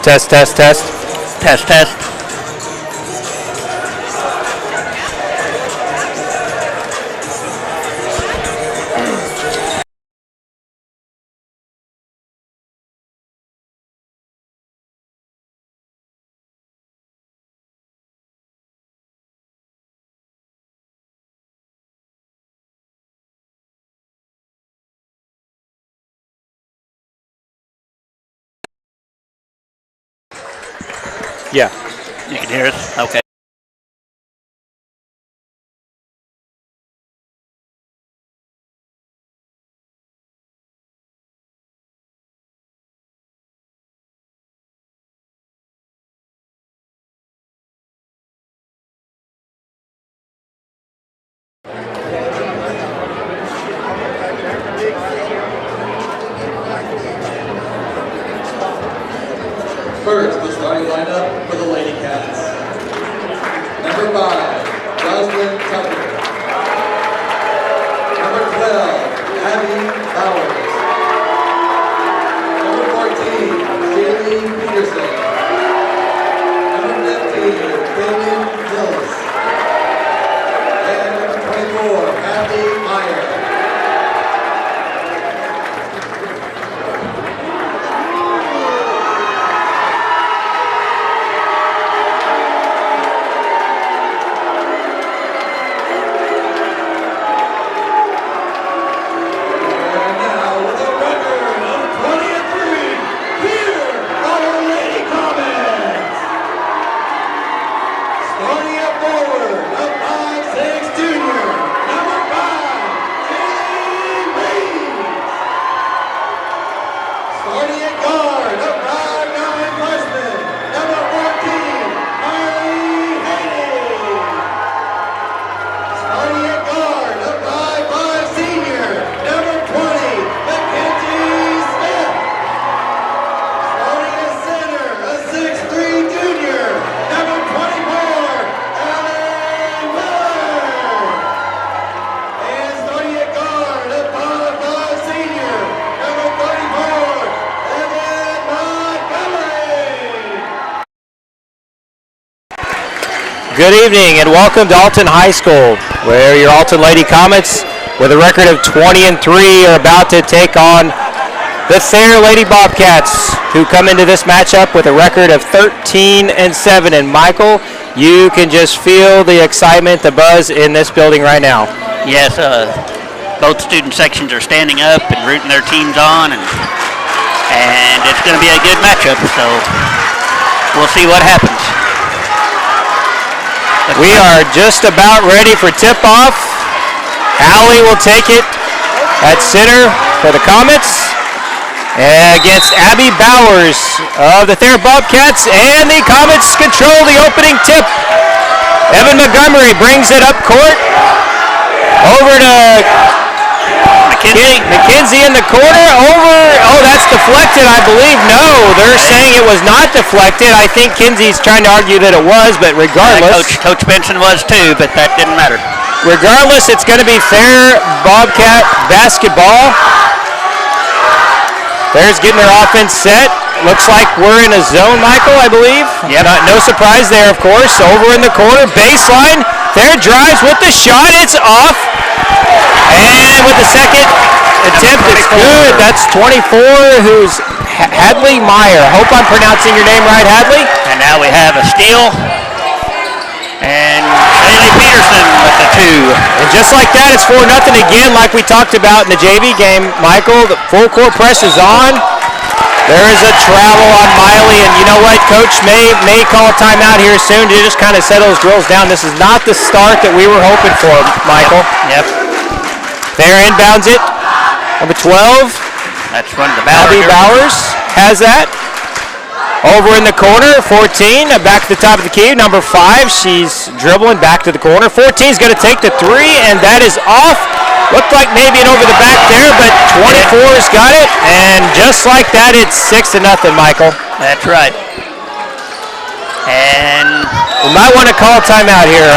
Test, test, test. Test, test. Yeah. You can hear us? Okay. First, the starting lineup for the Lady Cats. Number 5, Jocelyn Tucker. Number 12, Abby Bowers. Number 14, Jaylee Peterson. Number 15, Kaylin Hillis. And number 24, Abby Meyer. Good evening and welcome to Alton High School, where your Alton Lady Comets, with a record of 20-3, are about to take on the Thayer Lady Bobcats, who come into this matchup with a record of 13-7. And Michael, you can just feel the excitement, the buzz in this building right now. Yes, both student sections are standing up and rooting their teams on, and it's going to be a good matchup, so we'll see what happens. We are just about ready for tip-off. Allie will take it at center for the Comets against Abby Bowers of the Thayer Bobcats, and the Comets control the opening tip. Evan Montgomery brings it up court over to McKenzie in the corner. That's deflected, I believe. No, they're saying it was not deflected. I think Kinsey's trying to argue that it was, but regardless. Coach Benson was too, but that didn't matter. Regardless, it's going to be Thayer Bobcat basketball. Thayer's getting their offense set. looks like we're in a zone, Michael, I believe. Yep. No surprise there, of course. Over in the corner, baseline. Thayer drives with the shot. It's off. And with the second attempt, it's good. That's 24, who's Hadley Meyer. Hope I'm pronouncing your name right, Hadley. And now we have a steal. And Haley Peterson with the 2. And just like that, it's 4-0 again, like we talked about in the JV game. Michael, the full court press is on. There is a travel on Miley, and you know what? Coach may call a timeout here soon to just kind of settle his girls down. This is not the start that we were hoping for, Michael. Yep. Thayer inbounds it. Number 12. That's one of the Abby Bowers has that. Over in the corner, 14, back to the top of the key. Number 5, she's dribbling back to the corner. 14 is going to take the 3, and that is off. Looked like maybe an over the back there, but 24's got it, and just like that, it's 6-0, Michael. That's right. And we might want to call a timeout here.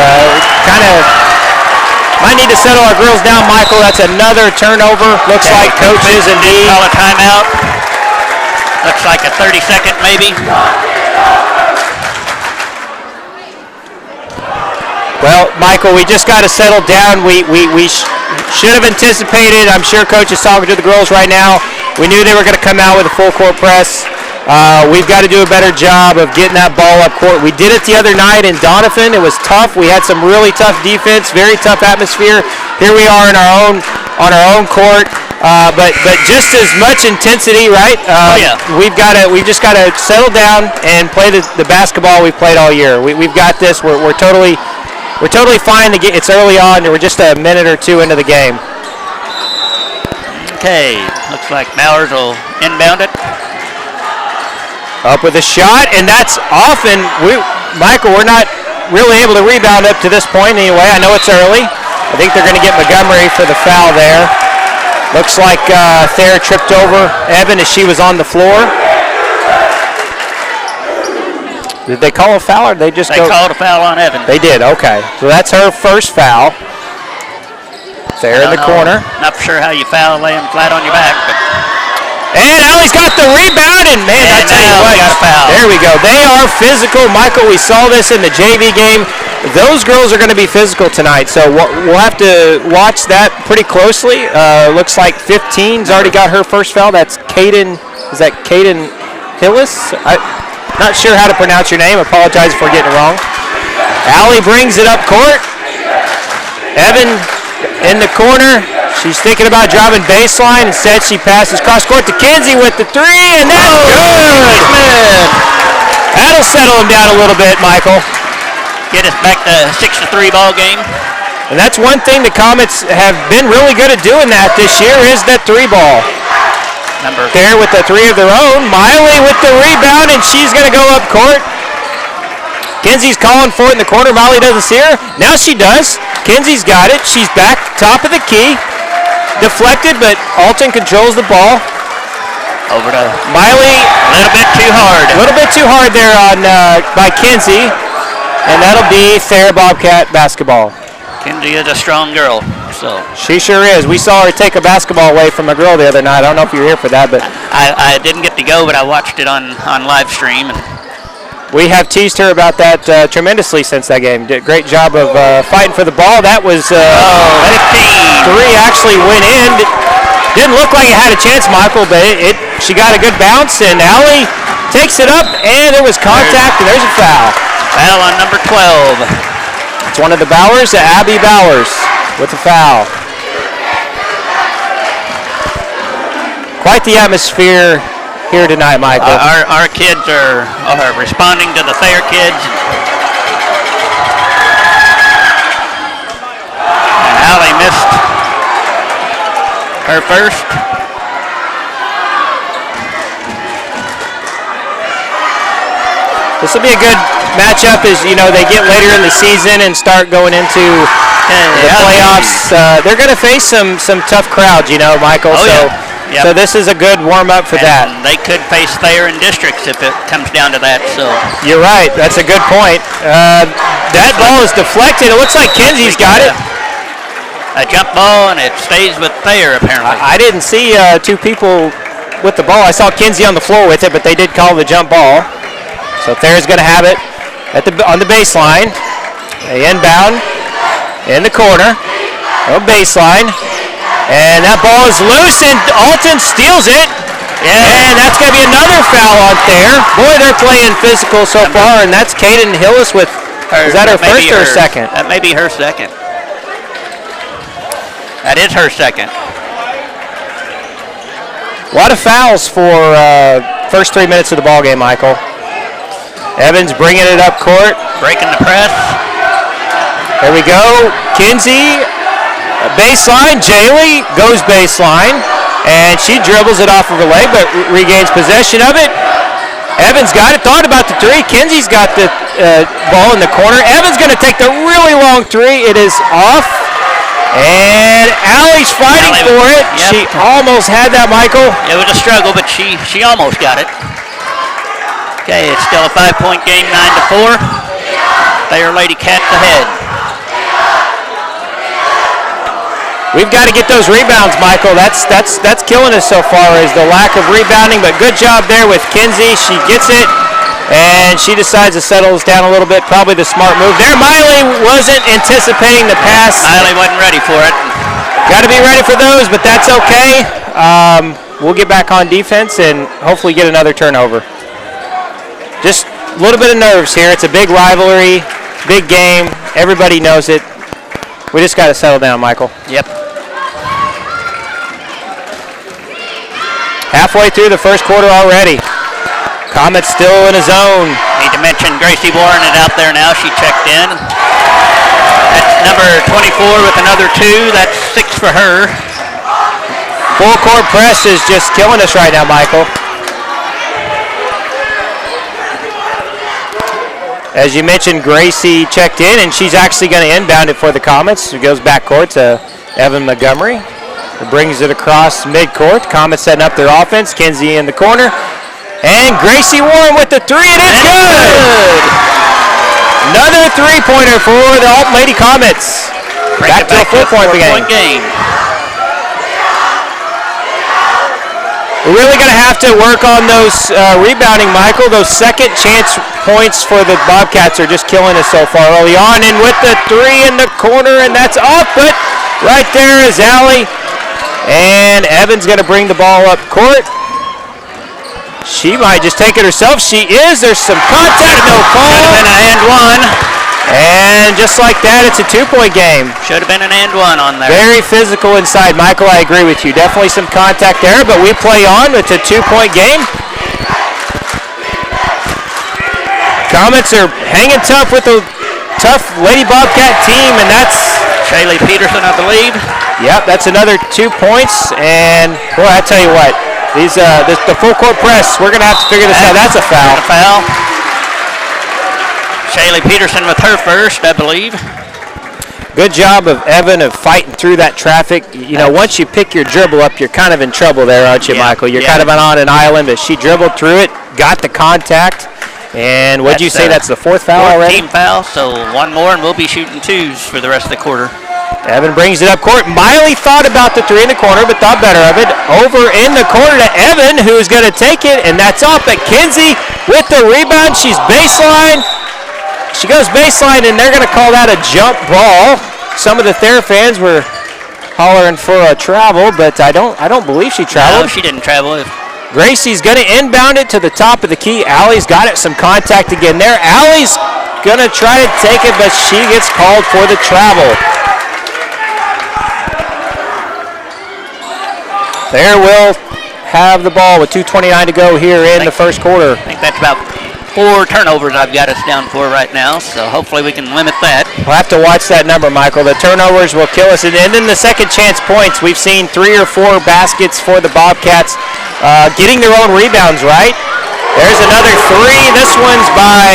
Might need to settle our girls down, Michael. That's another turnover. Looks like coaches indeed. Call a timeout. Looks like a 30-second maybe. Well, Michael, we just got to settle down. We should have anticipated. I'm sure Coach is talking to the girls right now. We knew they were going to come out with a full court press. We've got to do a better job of getting that ball up court. We did it the other night in Donovan. It was tough. We had some really tough defense, very tough atmosphere. Here we are on our own court. But just as much intensity, right? Yeah. We've just got to settle down and play the basketball we've played all year. We've got this. We're totally fine. It's early on. We're just a minute or two into the game. Okay, looks like Bowers will inbound it. Up with a shot, and that's off. And Michael, we're not really able to rebound up to this point anyway. I know it's early. I think they're going to get Montgomery for the foul there. Looks like Thayer tripped over Evan as she was on the floor. Did they call a foul, or did they just They called a foul on Evan. They did, okay. So that's her first foul. Thayer in the corner. Not sure how you foul laying flat on your back, but. And Allie's got the rebound, and man, I tell you what, got a foul. There we go. They are physical. Michael, we saw this in the JV game. Those girls are going to be physical tonight, so we'll have to watch that pretty closely. Looks like 15's already got her first foul. That's Caden. Is that Caden Hillis? I'm not sure how to pronounce your name. Apologize for getting it wrong. Allie brings it up court. Evan in the corner. She's thinking about driving baseline. Instead, she passes cross court to Kinsey with the 3, and that's good. That'll settle him down a little bit, Michael. Get us back to 6-3 ball game. And that's one thing the Comets have been really good at doing that this year is that 3 ball. There with the 3 of their own. Miley with the rebound, and she's going to go up court. Kinsey's calling for it in the corner. Miley doesn't see her. Now she does. Kinsey's got it. She's back top of the key. Deflected, but Alton controls the ball. Over to Miley. A little bit too hard. A little bit too hard there by Kinsey. And that'll be Thayer Bobcat basketball. Kinsey is a strong girl, so. She sure is. We saw her take a basketball away from a girl the other night. I don't know if you were here for that, but I didn't get to go, but I watched it on live stream. And we have teased her about that tremendously since that game. Did a great job of fighting for the ball. That was 3 actually went in. Didn't look like it had a chance, Michael, but she got a good bounce, and Allie takes it up, and there was contact, and there's a foul. Foul on number 12. It's one of the Bowers, Abby Bowers, with the foul. Quite the atmosphere here tonight, Michael. Our kids are responding to the Thayer kids. And Allie missed her first. This will be a good matchup as, they get later in the season and start going into the playoffs. They're going to face some tough crowds, Michael. Yep. So this is a good warm-up for that. They could face Thayer in districts if it comes down to that. So you're right. That's a good point. That ball is deflected. It looks like Kinsey's got it. A jump ball, and it stays with Thayer, apparently. I didn't see 2 people with the ball. I saw Kinsey on the floor with it, but they did call the jump ball. So Thayer's going to have it on the baseline. They inbound in the corner. No baseline. And that ball is loose, and Alton steals it. Yeah. And that's going to be another foul on Thayer. Boy, they're playing physical so far, and that's Kaden Hillis with, is that her first or second? That may be her second. That is her second. A lot of fouls for first 3 minutes of the ball game, Michael. Evans bringing it up court. Breaking the press. There we go. Kinsey, baseline. Jaylee goes baseline, and she dribbles it off of her leg, but regains possession of it. Evans got it, thought about the three. Kinsey's got the ball in the corner. Evans going to take the really long three. It is off. And Allie's fighting for it. Yep. She almost had that, Michael. It was a struggle, but she almost got it. Okay, it's still a 5-point game, 9-4. Thayer Lady Cats ahead. We've got to get those rebounds, Michael. That's killing us so far, is the lack of rebounding. But good job there with Kinsey. She gets it, and she decides to settle us down a little bit. Probably the smart move there. Miley wasn't anticipating the pass. Miley wasn't ready for it. Got to be ready for those, but that's okay. We'll get back on defense and hopefully get another turnover. Just a little bit of nerves here. It's a big rivalry, big game. Everybody knows it. We just got to settle down, Michael. Yep. Halfway through the first quarter already. Comets still in a zone. Need to mention Gracie Warren is out there now. She checked in. That's number 24 with another 2. That's 6 for her. Full court press is just killing us right now, Michael. As you mentioned, Gracie checked in, and she's actually going to inbound it for the Comets. It goes backcourt to Evan Montgomery. It brings it across midcourt. Comets setting up their offense. Kinsey in the corner. And Gracie Warren with the three, and it's good! Another three-pointer for the Alton Lady Comets. Back to a 4-point game. We're really going to have to work on those rebounding, Michael. Those second chance points for the Bobcats are just killing us so far early on. And with the three in the corner, and that's off, but right there is Allie. And Evan's going to bring the ball up court. She might just take it herself. She is. There's some contact, no call. Should have been an and one. And just like that, it's a 2-point game. Should have been an and one on there. Very physical inside. Michael, I agree with you. Definitely some contact there, but we play on. It's a 2-point game. Comets are hanging tough with the tough Lady Bobcat team, and that's Shaylee Peterson, I believe. Yep, that's another 2 points. And, boy, I tell you what, these the full court press, we're going to have to figure this out. That's a foul. A foul. Shaylee Peterson with her first, I believe. Good job of Evan of fighting through that traffic. You know, once you pick your dribble up, you're kind of in trouble there, aren't you, Michael? You're kind of on an island, but she dribbled through it, got the contact. And what did you say? That's the fourth foul already? Team foul, so one more, and we'll be shooting 2s for the rest of the quarter. Evan brings it up court. Miley thought about the three in the corner, but thought better of it. Over in the corner to Evan, who's going to take it, and that's off. But Kinsey with the rebound. She's baseline. She goes baseline, and they're going to call that a jump ball. Some of the Thayer fans were hollering for a travel, but I don't believe she traveled. No, she didn't travel. Gracie's going to inbound it to the top of the key. Allie's got it, some contact again there. Allie's going to try to take it, but she gets called for the travel. Thayer will have the ball with 2:29 to go here in the first quarter. I think that's about 4 turnovers I've got us down for right now, so hopefully we can limit that. We'll have to watch that number, Michael. The turnovers will kill us. And then the second chance points, we've seen 3 or 4 baskets for the Bobcats getting their own rebounds, right? There's another 3. This one's by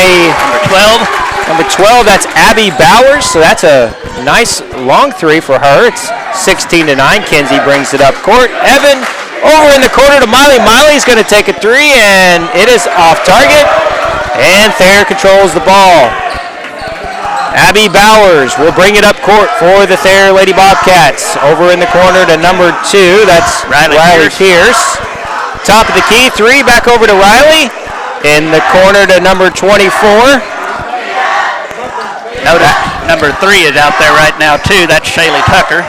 number 12, that's Abby Bowers. So that's a nice long 3 for her. It's 16-9. Kinsey brings it up court. Evan over in the corner to Miley. Miley's going to take a 3, and it is off target. And Thayer controls the ball. Abby Bowers will bring it up court for the Thayer Lady Bobcats. Over in the corner to number 2, that's Riley Pierce. top of the key. 3 back over to Riley. In the corner to number 24. Notice number 3 is out there right now, too. That's Shaylee Tucker.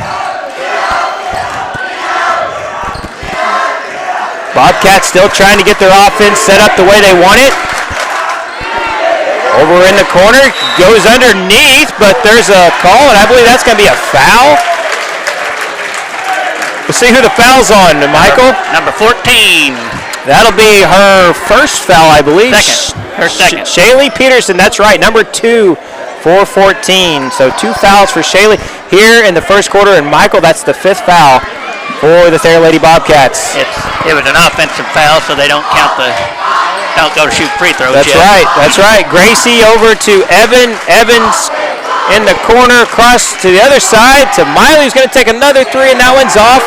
Bobcats still trying to get their offense set up the way they want it. Over in the corner, goes underneath, but there's a call, and I believe that's going to be a foul. We'll see who the foul's on, Michael. Number 14. That'll be her first foul, I believe. Her second. Shaylee Peterson, that's right, number 2 for 14. So 2 fouls for Shaylee here in the first quarter, and Michael, that's the 5th foul for the Thayer Lady Bobcats. It was an offensive foul, so they don't go to shoot free throws. That's right. Gracie over to Evan. Evans in the corner, across to the other side to Miley, who's going to take another 3, and that one's off.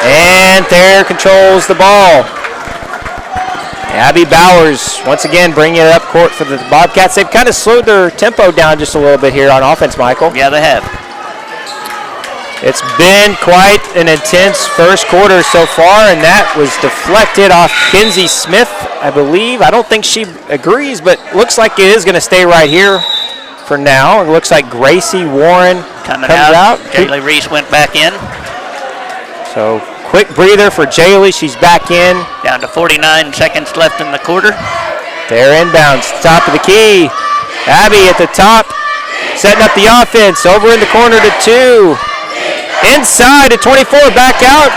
And Thayer controls the ball. Abby Bowers once again bringing it up court for the Bobcats. They've kind of slowed their tempo down just a little bit here on offense, Michael. Yeah, they have. It's been quite an intense first quarter so far, and that was deflected off Kinsey Smith, I believe. I don't think she agrees, but looks like it is going to stay right here for now. It looks like Gracie Warren comes out. Jaylee Reese went back in. So quick breather for Jaylee. She's back in. Down to 49 seconds left in the quarter. They're inbounds. Top of the key. Abby at the top, setting up the offense. Over in the corner to 2. Inside to 24, back out.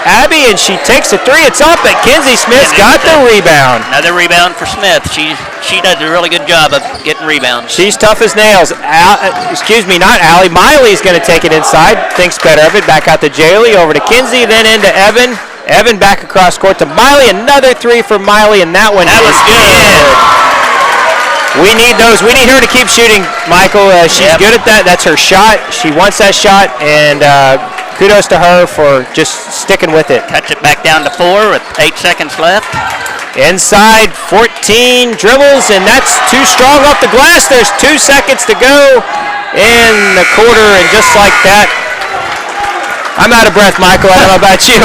Abby, and she takes a 3. It's up, but Kinsey Smith's got the rebound. Another rebound for Smith. She does a really good job of getting rebounds. She's tough as nails. Not Allie. Miley's going to take it inside. Thinks better of it. Back out to Jaylee, over to Kinsey, then into Evan. Evan back across court to Miley. Another 3 for Miley, and that one was good. We need those. We need her to keep shooting, Michael. She's good at that. That's her shot. She wants that shot, and kudos to her for just sticking with it. Cuts it back down to 4 with 8 seconds left. Inside, 14 dribbles, and that's too strong off the glass. There's 2 seconds to go in the quarter, and just like that, I'm out of breath, Michael. I don't know about you.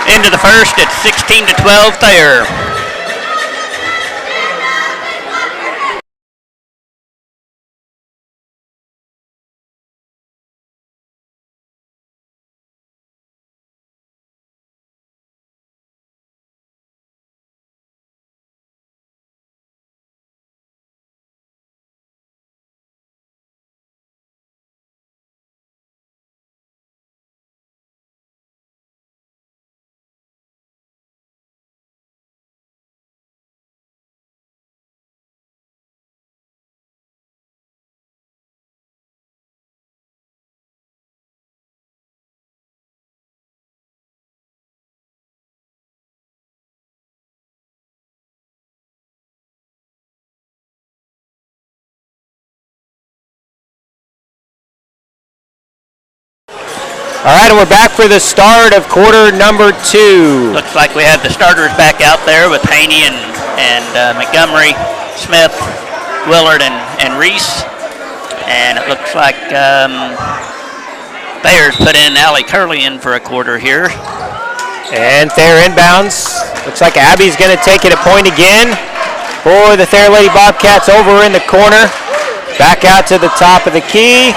Into the first, it's 16-12 Thayer. All right, and we're back for the start of quarter number 2. Looks like we have the starters back out there with Haney and Montgomery, Smith, Willard, and Reese. And it looks like Thayer's put in Allie Curley in for a quarter here. And Thayer inbounds. Looks like Abby's going to take it a point again for the Thayer Lady Bobcats over in the corner. Back out to the top of the key.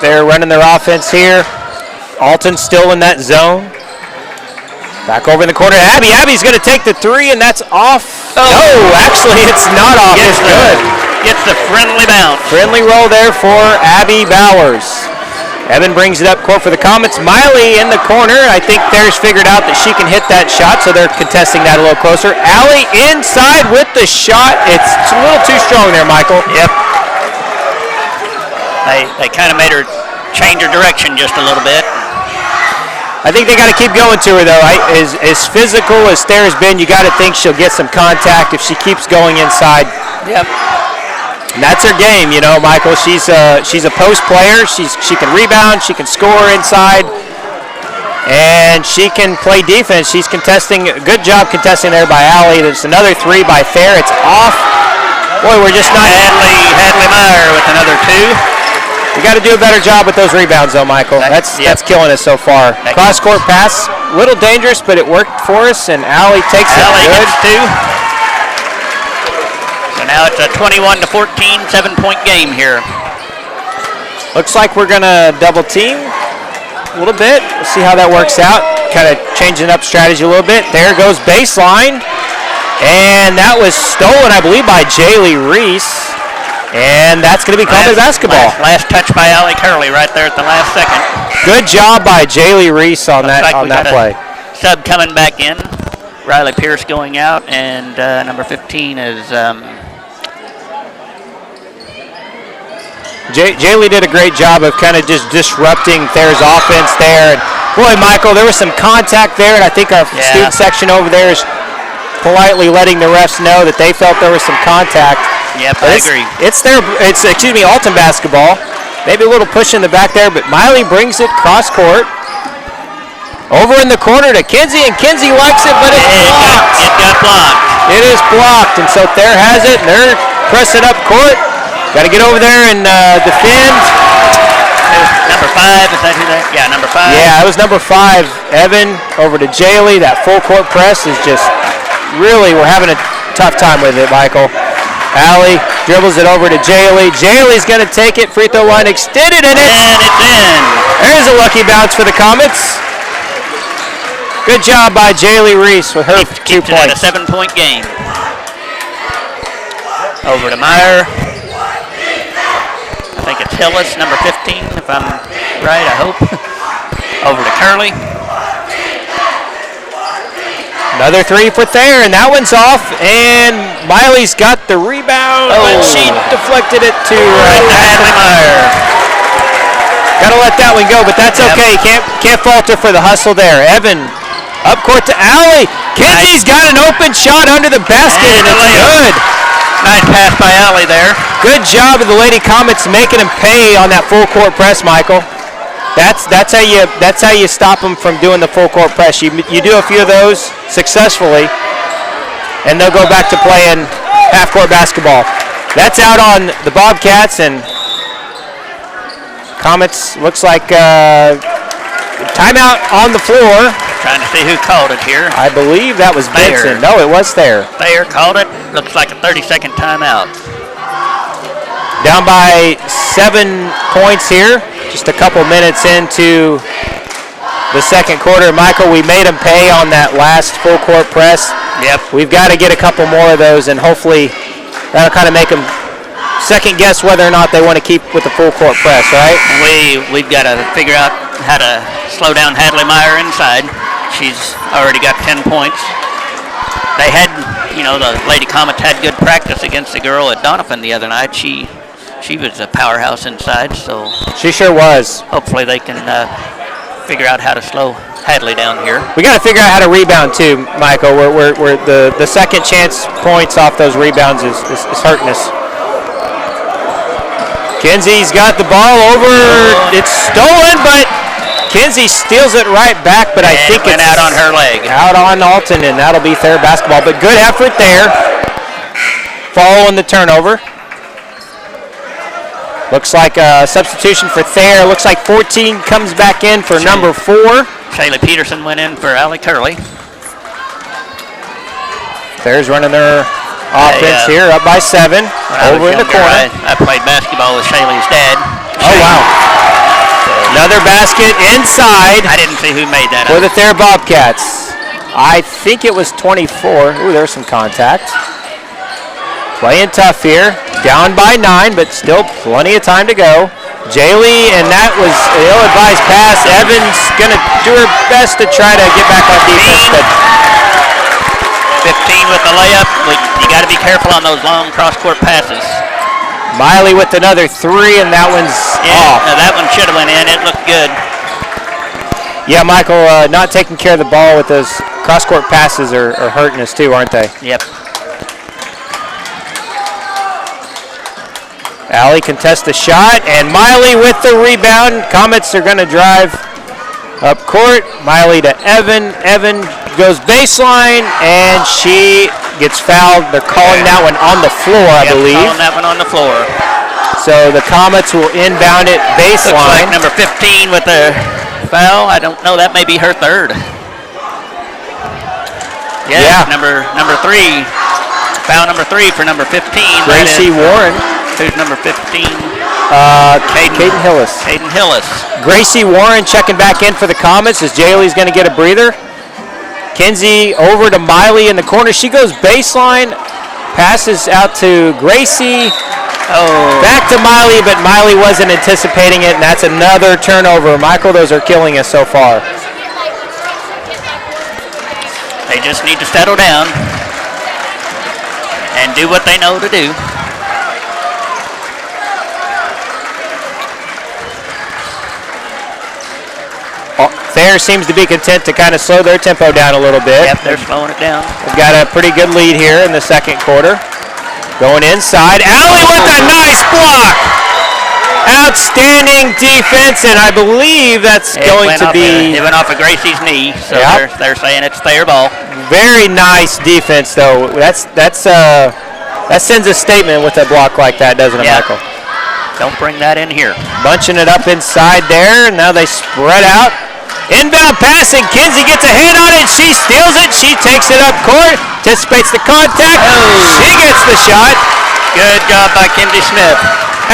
They're running their offense here. Alton still in that zone. Back over in the corner to Abby. Abby's going to take the 3, and that's off. Oh. No, actually, it's not off. It's good. Gets the friendly bounce. Friendly roll there for Abby Bowers. Evan brings it up court for the Comets. Miley in the corner. I think Thayer's figured out that she can hit that shot, so they're contesting that a little closer. Allie inside with the shot. It's a little too strong there, Michael. Yep. They kind of made her change her direction just a little bit. I think they got to keep going to her, though. As physical as Thayer's been, you got to think she'll get some contact if she keeps going inside. Yep. And that's her game, you know, Michael. She's a post player. She can rebound. She can score inside. And she can play defense. She's contesting. Good job contesting there by Allie. There's another 3 by Thayer. It's off. Boy, we're just not. Hadley Meyer with another 2. We got to do a better job with those rebounds, though, Michael. That's killing us so far. Cross-court pass, a little dangerous, but it worked for us, and Allie takes it. Allie good. gets 2. So now it's a 21-14, 7-point game here. Looks like we're going to double team a little bit. We'll see how that works out. Kind of changing up strategy a little bit. There goes baseline. And that was stolen, I believe, by Jaylee Reese. And that's going to be Comets basketball. Last touch by Allie Curley right there at the last second. Good job by Jaylee Reese on that play. Sub coming back in. Riley Pierce going out, and number 15 is Jaylee did a great job of kind of just disrupting Thayer's offense there. And boy, Michael, there was some contact there, and I think our student section over there is politely letting the refs know that they felt there was some contact. Yep, I agree. It's Alton basketball. Maybe a little push in the back there, but Miley brings it cross court. Over in the corner to Kinsey, and Kinsey likes it, but it's blocked. It got blocked. It is blocked, and so Thayer has it, and they're pressing up court. Got to get over there and defend. Number 5, is that who that? Yeah, number 5. Yeah, it was number 5, Evan, over to Jaylee. That full court press is just really, we're having a tough time with it, Michael. Allie dribbles it over to Jaylee. Jaylee's going to take it. Free throw line extended, and it's in. There's a lucky bounce for the Comets. Good job by Jaylee Reese with her 2 points. It at a 7-point game. Over to Meyer. I think it's Hillis, number 15, if I'm right, I hope. Over to Curley. Another 3 for Thayer, and that one's off, and Miley's got the rebound, but she deflected it to Hadley Meyer. Got to let that one go, but that's okay. Can't falter for the hustle there. Evan, up court to Allie. Kinsey's got an open shot under the basket, and it's good. Nice pass by Allie there. Good job of the Lady Comets making them pay on that full court press, Michael. That's how you stop them from doing the full court press. You do a few of those successfully, and they'll go back to playing half court basketball. That's out on the Bobcats, and Comets looks like timeout on the floor. Trying to see who called it here. I believe that was Thayer. Benson. No, it was Thayer. Thayer called it. Looks like a 30-second timeout. Down by 7 points here. Just a couple minutes into the second quarter. Michael, we made them pay on that last full court press. Yep. We've got to get a couple more of those, and hopefully that'll kind of make them second guess whether or not they want to keep with the full court press, right? We've got to figure out how to slow down Hadley Meyer inside. She's already got 10 points. They had, the Lady Comets had good practice against the girl at Donovan the other night. She was a powerhouse inside, so she sure was. Hopefully they can figure out how to slow Hadley down here. We got to figure out how to rebound too, Michael. We're the second chance points off those rebounds is hurting us. Kinsey's got the ball over. It's stolen, but Kinsey steals it right back, but I think it's out on her leg. Out on Alton, and that'll be Thayer basketball. But good effort there. Following the turnover. Looks like a substitution for Thayer. Looks like 14 comes back in for number 4. Shaylee Peterson went in for Allie Curley. Thayer's running their offense here, up by 7. Over in the corner. I played basketball with Shaylee's dad. Oh, wow. Another basket inside. I didn't see who made that. For the Thayer Bobcats. I think it was 24. Ooh, there's some contact. Playing tough here. Down by 9, but still plenty of time to go. Jaylee, and that was an ill-advised pass. Evans going to do her best to try to get back on defense. But 15 with the layup. You got to be careful on those long cross-court passes. Miley with another 3, and that one's off. No, that one should have went in. It looked good. Yeah, Michael, not taking care of the ball with those cross-court passes are hurting us too, aren't they? Yep. Allie contests the shot, and Miley with the rebound. Comets are going to drive up court. Miley to Evan. Evan goes baseline, and she gets fouled. They're calling that one on the floor, I believe. Calling that one on the floor. So the Comets will inbound it Looks like baseline. number 15 with the foul. I don't know. That may be her third. Yeah. Number 3. Foul number 3 for number 15. Gracie Warren. Who's number 15? Caden Hillis. Caden Hillis. Gracie Warren checking back in for the Comets as Jaylee's going to get a breather. Kinsey over to Miley in the corner. She goes baseline, passes out to Gracie. Oh. Back to Miley, but Miley wasn't anticipating it, and that's another turnover. Michael, those are killing us so far. They just need to settle down and do what they know to do. Thayer seems to be content to kind of slow their tempo down a little bit. Yep, they're slowing it down. We've got a pretty good lead here in the second quarter. Going inside. Allie with a nice block. Outstanding defense, and I believe that's going to be... It went off of Gracie's knee, so Yep. they're saying it's Thayer ball. Very nice defense, though. That sends a statement with a block like that, doesn't it, Yeah. Michael? Don't bring that in here. Bunching it up inside there, and now they spread out. Inbound pass, and Kinsey gets a hand on it. She steals it. She takes it up court, anticipates the contact. Oh. She gets the shot. Good job by Kinsey Smith.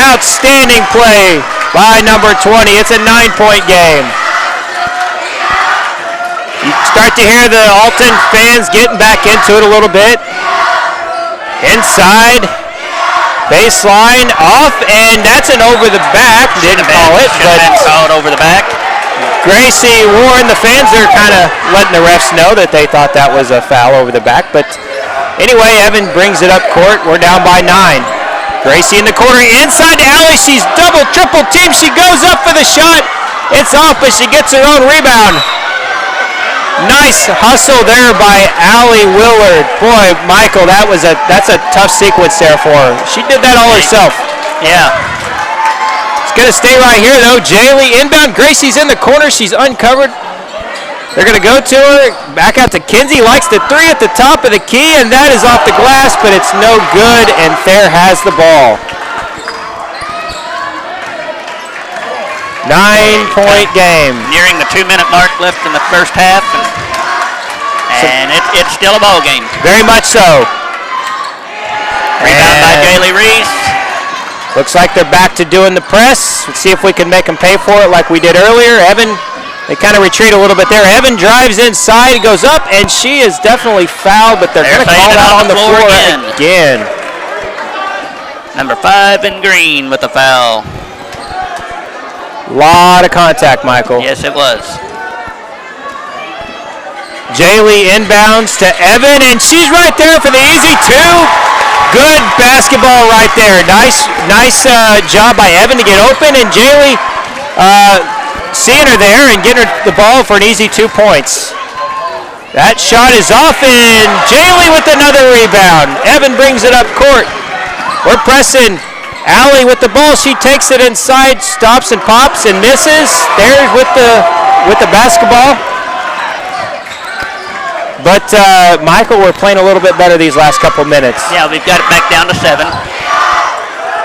Outstanding play by number 20. It's a 9-point game. You start to hear the Alton fans getting back into it a little bit. Inside, baseline, off, and that's an over the back. Didn't call it, Should have been but called over the back. Gracie Warren, the fans are kind of letting the refs know that they thought that was a foul over the back. But anyway, Evan brings it up court. We're down by 9. Gracie in the corner, inside to Allie. She's double, triple team. She goes up for the shot. It's off, but she gets her own rebound. Nice hustle there by Allie Willard. Boy, Michael, that's a tough sequence there for her. She did that all herself. Yeah. Going to stay right here, though. Jaylee inbound. Gracie's in the corner. She's uncovered. They're going to go to her. Back out to Kinsey. Likes the 3 at the top of the key, and that is off the glass, but it's no good, and Thayer has the ball. 9-point game. Nearing the 2-minute mark left in the first half, and it's still a ball game. Very much so. Rebound by Jaylee Reese. Looks like they're back to doing the press. Let's see if we can make them pay for it like we did earlier. Evan, they kind of retreat a little bit there. Evan drives inside, goes up, and she is definitely fouled, but they're going to call that on the floor again. Number 5 in green with the foul. Lot of contact, Michael. Yes, it was. Jaylee inbounds to Evan, and she's right there for the easy 2. Good basketball right there. Nice job by Evan to get open, and Jaylee seeing her there and getting her the ball for an easy 2 points. That shot is off, and Jaylee with another rebound. Evan brings it up court. We're pressing. Allie with the ball. She takes it inside, stops and pops and misses. There's with the basketball. But, Michael, we're playing a little bit better these last couple minutes. Yeah, we've got it back down to 7.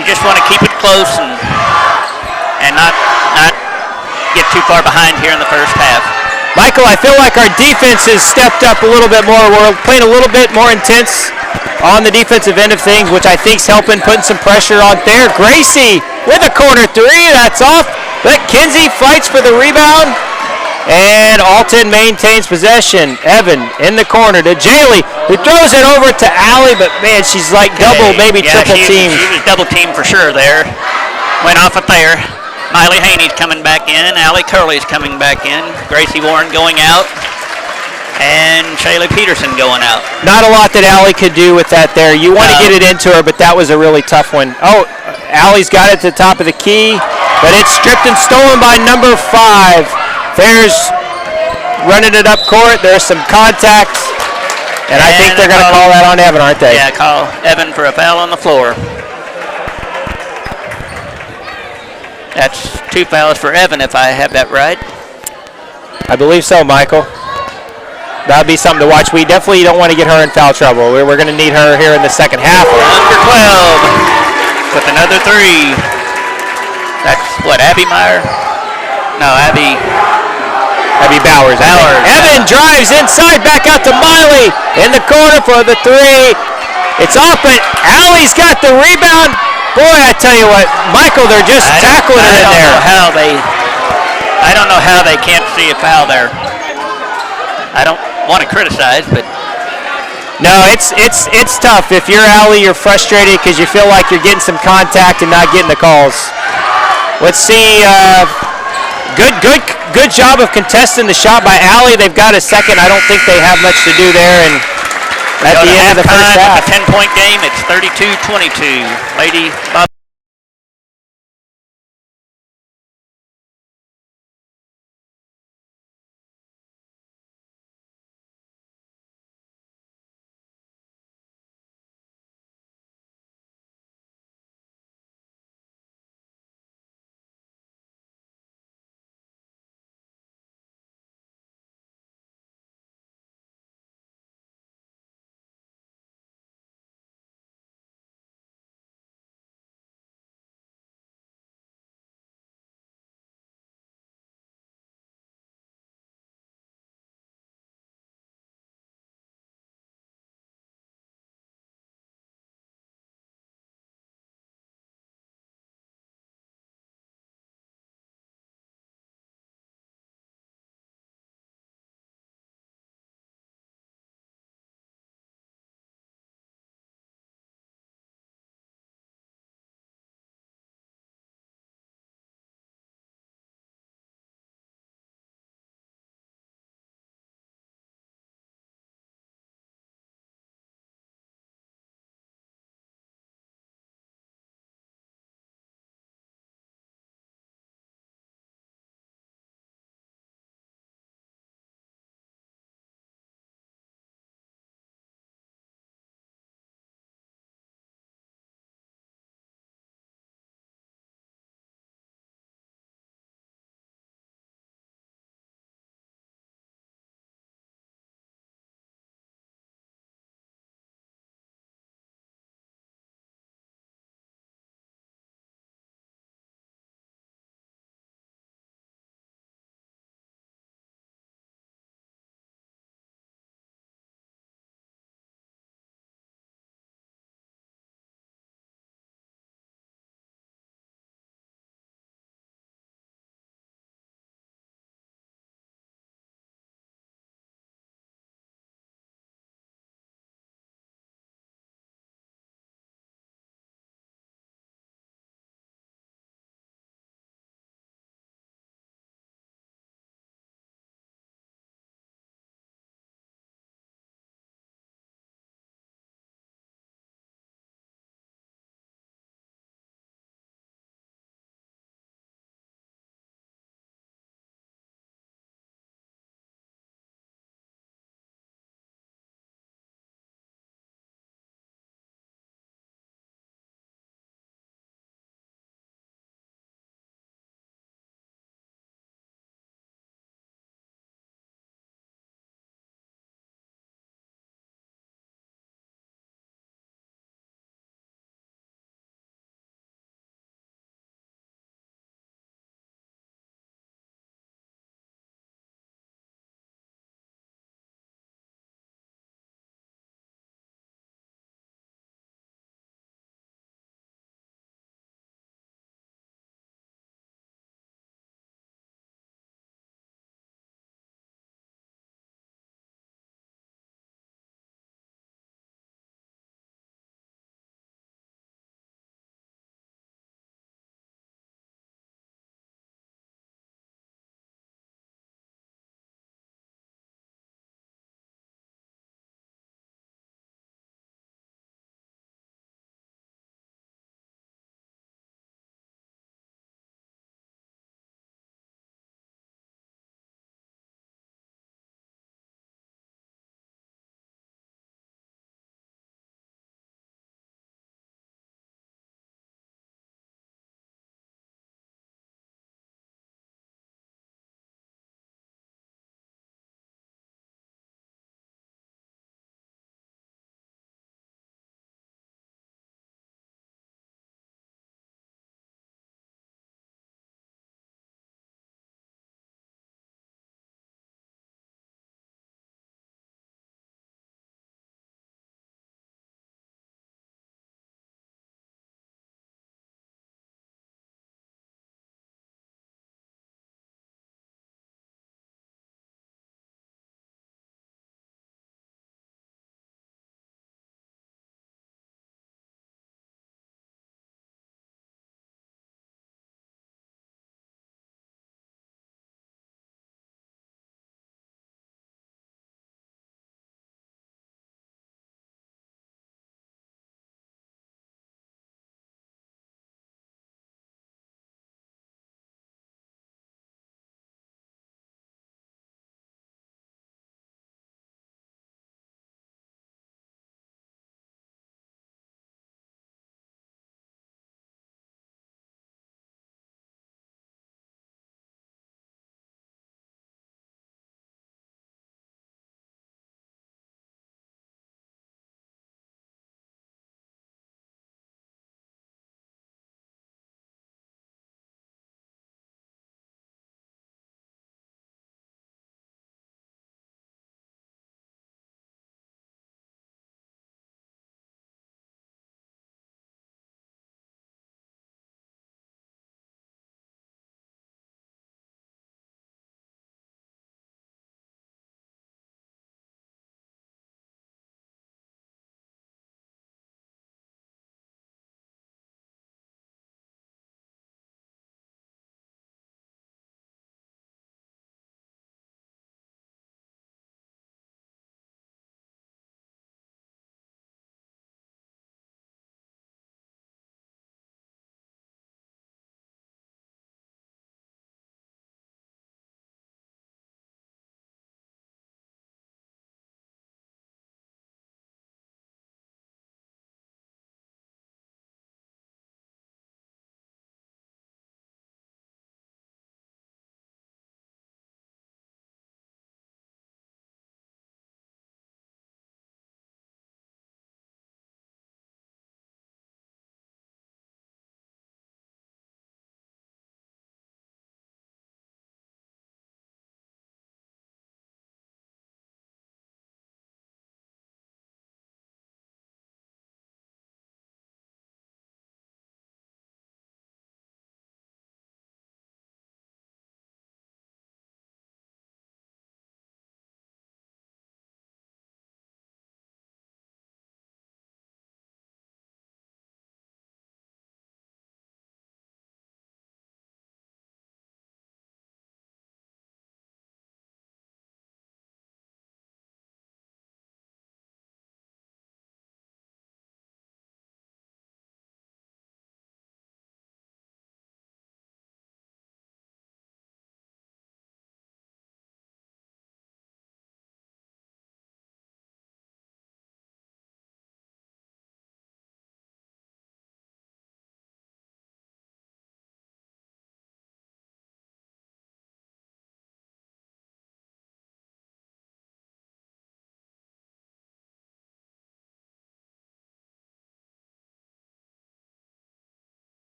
You just want to keep it close and not get too far behind here in the first half. Michael, I feel like our defense has stepped up a little bit more. We're playing a little bit more intense on the defensive end of things, which I think is helping, putting some pressure on there. Gracie with a corner 3. That's off. But Kinsey fights for the rebound. And Alton maintains possession. Evan in the corner to Jaylee, who throws it over to Allie, but man, she's like double, maybe triple teamed. She was double teamed for sure there. Went off of Thayer. Miley Haney's coming back in. Allie Curley's coming back in. Gracie Warren going out. And Shaylee Peterson going out. Not a lot that Allie could do with that there. You want to get it into her, but that was a really tough one. Oh, Allie's got it to the top of the key, but it's stripped and stolen by number 5. Thayer's running it up court. There's some contact, and I think they're going to call that on Evan, aren't they? Yeah, call Evan for a foul on the floor. That's 2 fouls for Evan, if I have that right. I believe so, Michael. That'll be something to watch. We definitely don't want to get her in foul trouble. We're going to need her here in the second half. Number 12. with another three. That's what, Abby Meyer? No, Abby Bowers. Evan drives inside, back out to Miley in the corner for the three. It's off, but Allie's got the rebound. Boy, I tell you what, Michael, they're just tackling it in there. I don't know how they can't see a foul there. I don't want to criticize, but no, it's tough. If you're Allie, you're frustrated because you feel like you're getting some contact and not getting the calls. Let's see. Good job of contesting the shot by Allie. They've got a second. I don't think they have much to do there. And at the end of the first half, a 10-point game. It's 32-22. Lady Bob.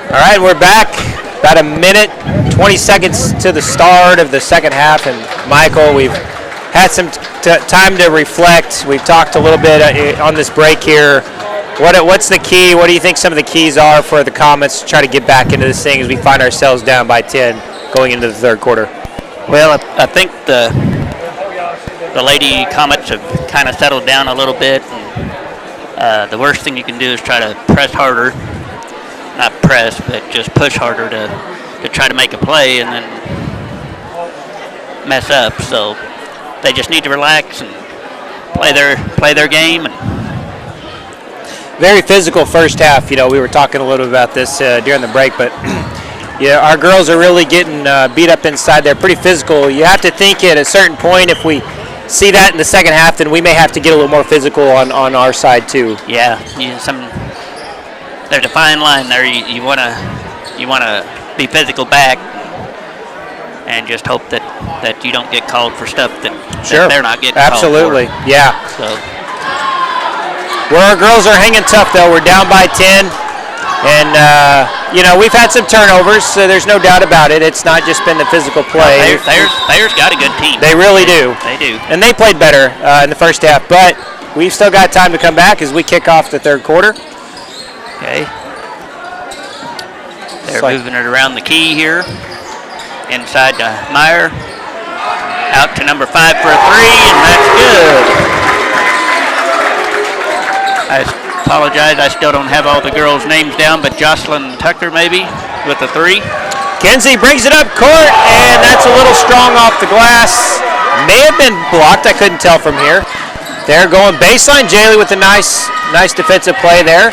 All right, we're back. About a minute, 20 seconds to the start of the second half. And Michael, we've had some time to reflect. We've talked a little bit on this break here. What's the key? What do you think some of the keys are for the Comets to try to get back into this thing as we find ourselves down by 10 going into the third quarter? Well, I think the Lady Comets have kind of settled down a little bit. And, the worst thing you can do is try to press harder. Not press, but just push harder to try to make a play and then mess up. So they just need to relax and play their game. And very physical first half. We were talking a little bit about this during the break, but yeah, our girls are really getting beat up inside there. Pretty physical. You have to think at a certain point, if we see that in the second half, then we may have to get a little more physical on our side too. Yeah, there's a fine line there. You want to be physical back and just hope that you don't get called for stuff that they're not getting absolutely called for. Yeah. So where our girls are hanging tough though, we're down by 10, and we've had some turnovers, so there's no doubt about it. It's not just been the physical play. Thayer's got a good team. They really do. They do. And they played better in the first half, but we've still got time to come back as we kick off the third quarter. Okay. They're moving it around the key here. Inside to Meyer. Out to number 5 for a 3, and that's good. I apologize, I still don't have all the girls' names down, but Jocelyn Tucker maybe with a 3. Kinsey brings it up court, and that's a little strong off the glass. May have been blocked, I couldn't tell from here. They're going baseline. Jaylee with a nice defensive play there.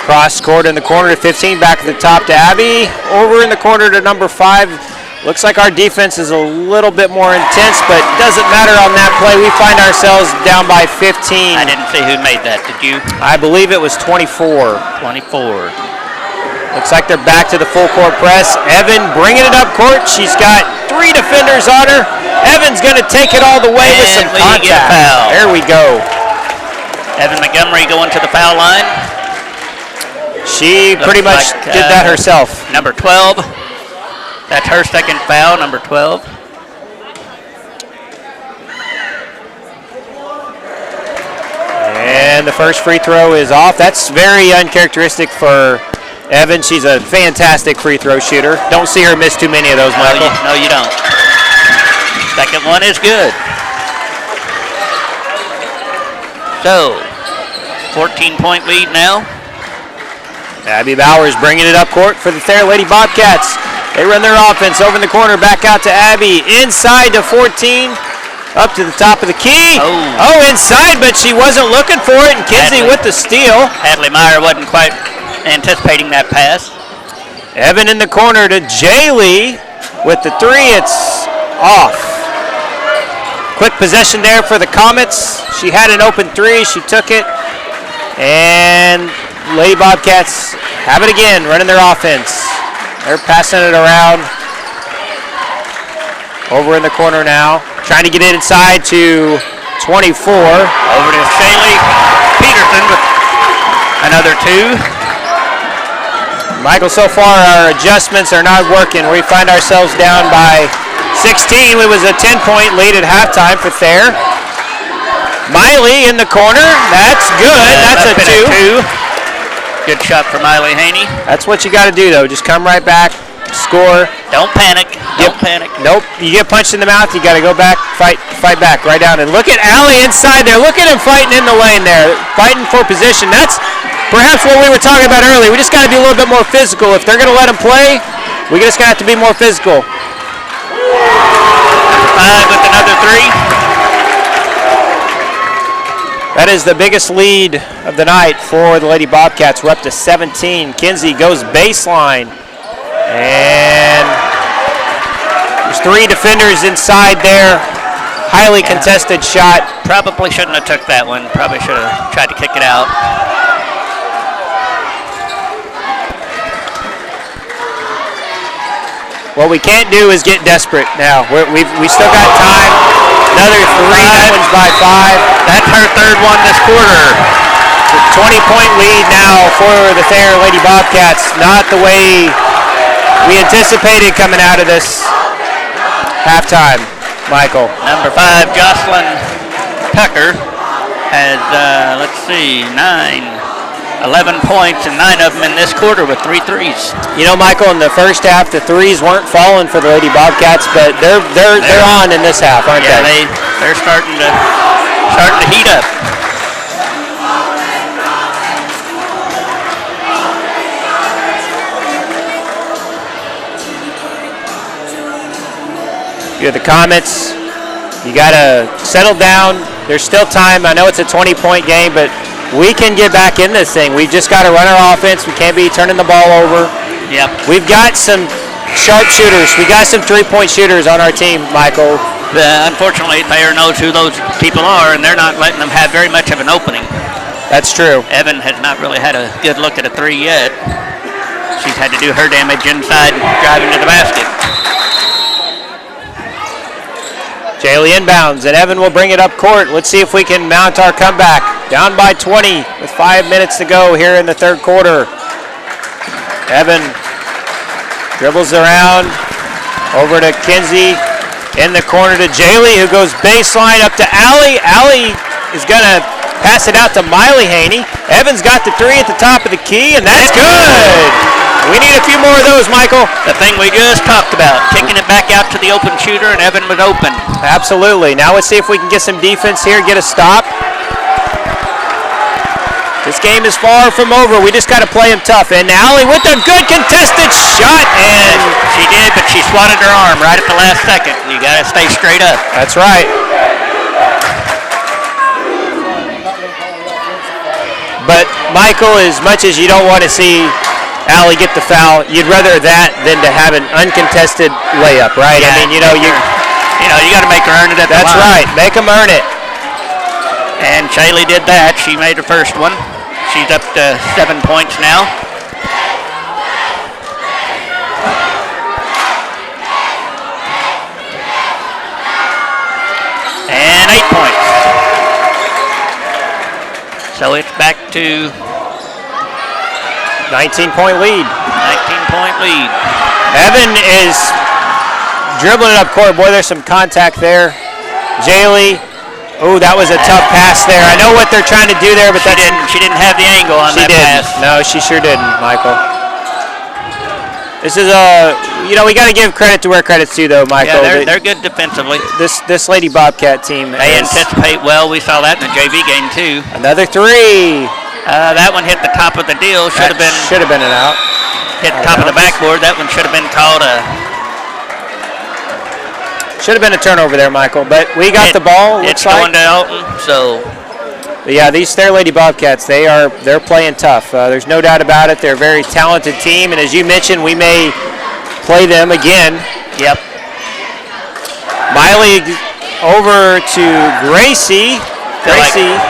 Cross court in the corner to 15, back at the top to Abby. Over in the corner to number 5. Looks like our defense is a little bit more intense, but doesn't matter on that play. We find ourselves down by 15. I didn't see who made that, did you? I believe it was 24. 24. Looks like they're back to the full court press. Evan bringing it up court. She's got 3 defenders on her. Evan's going to take it all the way with some contact. Get a foul. There we go. Evan Montgomery going to the foul line. She pretty much did that herself. Number 12. That's her second foul, number 12. And the first free throw is off. That's very uncharacteristic for Evan. She's a fantastic free throw shooter. Don't see her miss too many of those, Michael. No, you don't. Second one is good. So, 14-point lead now. Abby Bowers bringing it up court for the Thayer Lady Bobcats. They run their offense over in the corner, back out to Abby, inside to 14, up to the top of the key. Oh, inside, but she wasn't looking for it, and Kinsey with the steal. Hadley Meyer wasn't quite anticipating that pass. Evan in the corner to Jaylee with the 3. It's off. Quick possession there for the Comets. She had an open 3. She took it, and Lady Bobcats have it again, running their offense. They're passing it around. Over in the corner now. Trying to get it inside to 24. Over to Shaylee Peterson with another 2. Michael, so far our adjustments are not working. We find ourselves down by 16. It was a 10-point lead at halftime for Thayer. Miley in the corner. That's good. That's a 2. Good shot for Miley Haney. That's what you got to do, though. Just come right back, score. Don't panic. Don't panic. Nope. You get punched in the mouth, you got to go back, fight back, right down. And look at Allie inside there. Look at him fighting in the lane there, fighting for position. That's perhaps what we were talking about earlier. We just got to be a little bit more physical. If they're going to let him play, we just got to have to be more physical. Number 5 with another 3. That is the biggest lead of the night for the Lady Bobcats. We're up to 17. Kinsey goes baseline. And there's 3 defenders inside there. Highly contested shot. Probably shouldn't have took that one. Probably should have tried to kick it out. What we can't do is get desperate now. We still got time. Another 3. That one's by 5. That's her 3rd one this quarter. 20 19-point lead now for the Thayer Lady Bobcats. Not the way we anticipated coming out of this halftime, Michael. Number 5, Jocelyn Tucker, has, 11 points, and 9 of them in this quarter with 3 threes. You know, Michael, in the first half, the threes weren't falling for the Lady Bobcats, but they're on in this half, aren't they? Yeah, they're starting to heat up. You're the Comets. You got to settle down. There's still time. I know it's a 20-point game, but we can get back in this thing. We've just got to run our offense. We can't be turning the ball over. Yep. We've got some sharpshooters. We got some three-point shooters on our team, Michael. Unfortunately, Thayer knows who those people are, and they're not letting them have very much of an opening. That's true. Evan has not really had a good look at a 3 yet. She's had to do her damage inside, driving to the basket. Jaylee inbounds, and Evan will bring it up court. Let's see if we can mount our comeback. Down by 20 with 5 minutes to go here in the third quarter. Evan dribbles around over to Kinsey. In the corner to Jaylee, who goes baseline up to Allie. Allie is going to pass it out to Miley Haney. Evan's got the 3 at the top of the key, and that's good. We need a few more of those, Michael. The thing we just talked about, kicking it back out to the open shooter, and Evan was open. Absolutely. Now let's see if we can get some defense here, get a stop. This game is far from over. We just got to play him tough. And Allie with a good contested shot. And she did, but she swatted her arm right at the last second. You got to stay straight up. That's right. But, Michael, as much as you don't want to see Allie get the foul, you'd rather that than to have an uncontested layup, right? Yeah, I mean, you got to make her earn it at the line. That's right. Make them earn it. And Shaylee did that. She made her first one. She's up to 7 points now. And 8 points. So it's back to 19-point lead. 19-point lead. Evan is dribbling it up court. Boy, there's some contact there. Jaylee. Oh, that was a tough pass there. I know what they're trying to do there, but she didn't have the angle on that pass. No, she sure didn't, Michael. This is we got to give credit to where credit's due, though, Michael. Yeah, they're good defensively. This Lady Bobcat team. They anticipate well. We saw that in the JV game too. Another 3. That one hit the top of the deal. Should have been an out. Hit the top of the backboard. That one should have been called a. Should have been a turnover there, Michael. But we got the ball. It's going to Alton. So. But yeah, these Thayer Lady Bobcats, they're playing tough. There's no doubt about it. They're a very talented team, and as you mentioned, we may play them again. Yep. Miley over to Gracie.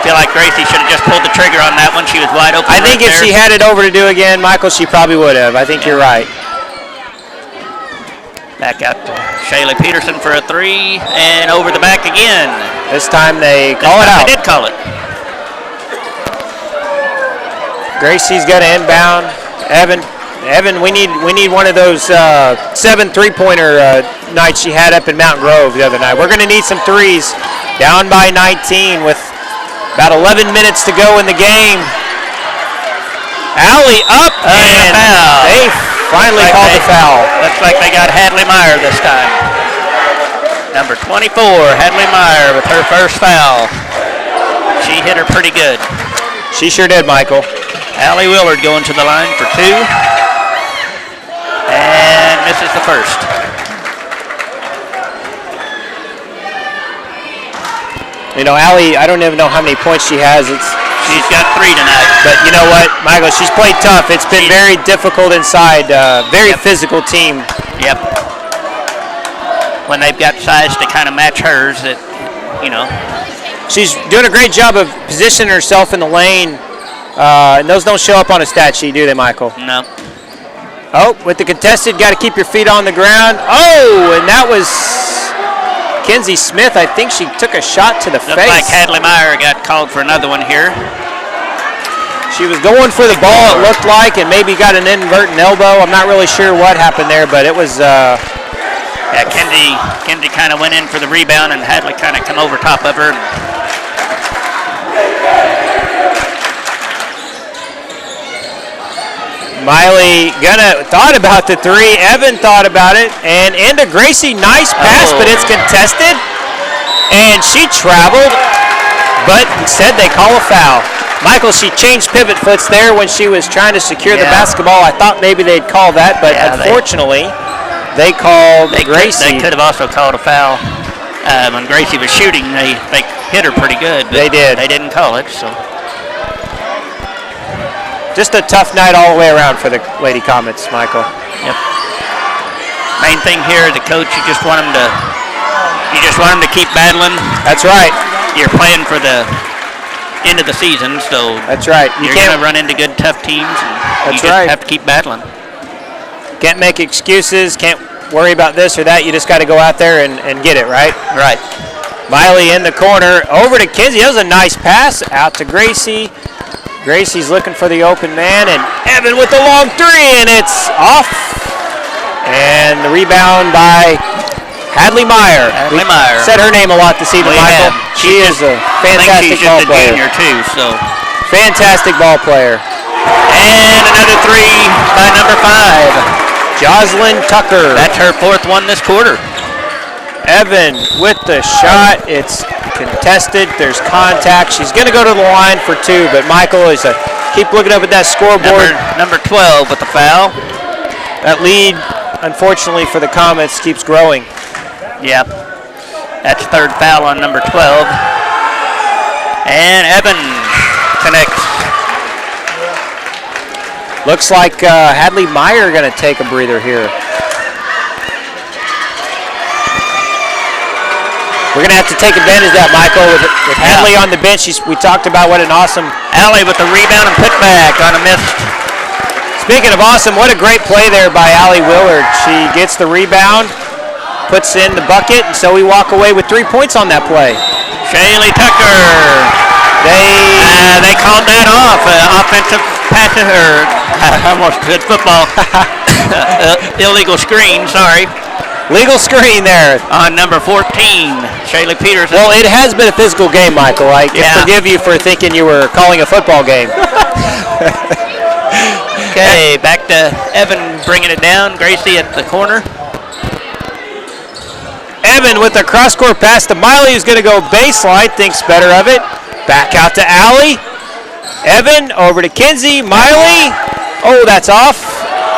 Feel like Gracie should have just pulled the trigger on that one. She was wide open. I think if she had it over to do again, Michael, she probably would have. I think you're right. Back out to Shaylee Peterson for a 3, and over the back again. This time they call it out. They did call it. Gracie's got to inbound. Evan, we need one of those 7 3-pointer nights she had up in Mountain Grove the other night. We're going to need some threes. Down by 19 with about 11 minutes to go in the game. Allie up, and they finally called the foul. Looks like they got Hadley Meyer this time. Number 24, Hadley Meyer with her first foul. She hit her pretty good. She sure did, Michael. Allie Willard going to the line for 2. And misses the first. You know, Allie, I don't even know how many points she has. She's got 3 tonight. But you know what, Michael, she's played tough. It's been very difficult inside. Very physical team. Yep. When they've got size to kind of match hers, She's doing a great job of positioning herself in the lane. And those don't show up on a stat sheet, do they, Michael? No. Oh, with the contested, got to keep your feet on the ground. Oh, and that was Kenzie Smith. I think she took a shot to the face. Looks like Hadley Meyer got called for another one here. She was going for the ball, it looked like, and maybe got an inadvertent elbow. I'm not really sure what happened there, but it was... yeah, Kinsey kind of went in for the rebound, and Hadley kind of come over top of her. Miley thought about the three. Evan thought about it, and into Gracie, nice pass, but it's contested, and she traveled, but instead they call a foul. Michael, she changed pivot foots there when she was trying to secure the basketball. I thought maybe they'd call that, but unfortunately, they called Gracie. They could have also called a foul. When Gracie was shooting, they hit her pretty good. But they did. They didn't call it, so. Just a tough night all the way around for the Lady Comets, Michael. Yep. Main thing here, the coach, you just want them to keep battling. That's right. You're playing for the end of the season, so that's right. You're going to run into good, tough teams, and you just have to keep battling. Can't make excuses, can't worry about this or that. You just got to go out there and get it, right? Right. Miley in the corner, over to Kinsey. That was a nice pass, out to Gracie. Gracie's looking for the open man, and Evan with the long three, and it's off. And the rebound by Hadley Meyer. Hadley Meyer. Said her name a lot this evening, Michael. She is a fantastic ball player. She's just a junior too, so. Fantastic ball player. And another three by number 5. Jocelyn Tucker. That's her 4th one this quarter. Evan with the shot. It's contested. There's contact. She's going to go to the line for 2, but Michael is keep looking up at that scoreboard. Number 12 with the foul. That lead, unfortunately for the Comets, keeps growing. Yep. That's 3rd foul on number 12. And Evan connects. Looks like Hadley Meyer going to take a breather here. We're going to have to take advantage of that, Michael, with Hadley on the bench. We talked about what an awesome... Allie with the rebound and putback on a miss. Speaking of awesome, what a great play there by Allie Willard. She gets the rebound, puts in the bucket, and so we walk away with 3 points on that play. Shaylee Tucker. They called that off. Offensive pass, or I almost said football. Illegal screen, sorry. Legal screen there. On number 14, Shaylee Peterson. Well, it has been a physical game, Michael. I can forgive you for thinking you were calling a football game. Okay, back to Evan bringing it down. Gracie at the corner. Evan with a cross-court pass to Miley, who's going to go baseline, thinks better of it. Back out to Allie. Evan over to Kinsey. Miley. Oh, that's off.